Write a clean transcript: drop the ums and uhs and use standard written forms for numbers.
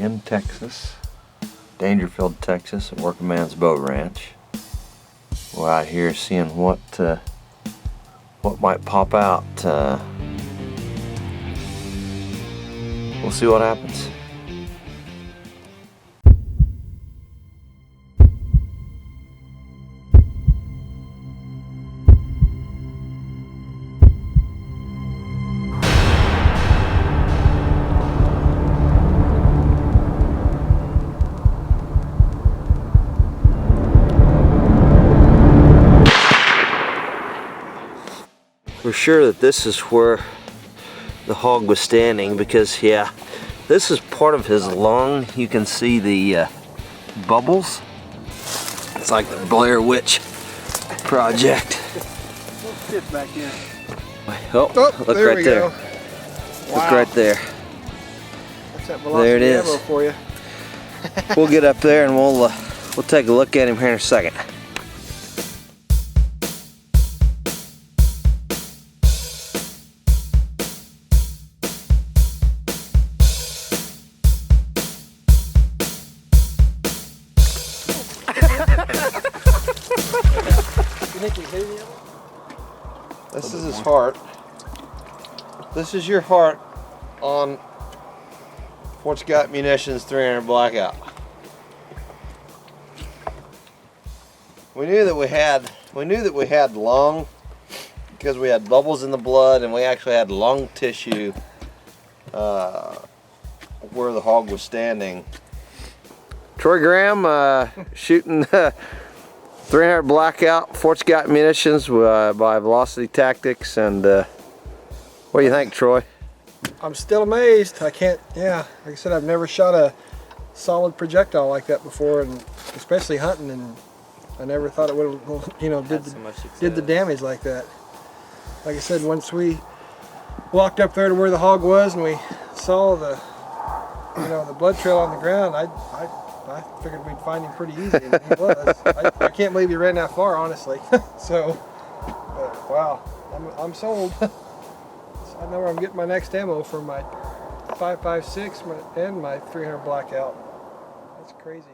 in Texas, Dangerfield, Texas, at Workingman's Bow Ranch. We're out here seeing what might pop out. We'll see what happens. We're sure that this is where the hog was standing because, yeah, this is part of his lung. You can see the bubbles. It's like the Blair Witch Project. Back here. Oh, look there right we there. Go. Look Wow. right there. That's that There it is. ammo for you. We'll get up there and we'll take a look at him here in a second. This is his heart. This is your heart on Scott Munitions 300 Blackout. We knew that we had lung because we had bubbles in the blood, and we actually had lung tissue where the hog was standing. Troy Graham shooting 300 Blackout, Fort Scott Munitions by Velocity Tactics, and what do you think, Troy? I'm still amazed. I can't, yeah, like I said, I've never shot a solid projectile like that before, and especially hunting, and I never thought it would have, you know, did the damage like that. Like I said, once we walked up there to where the hog was and we saw the, you know, the blood trail on the ground, I figured we'd find him pretty easy, and he was. I can't believe he ran that far, honestly. So, but, wow, I'm sold. I know where I'm getting my next ammo for my 5.56 and my 300 Blackout. That's crazy.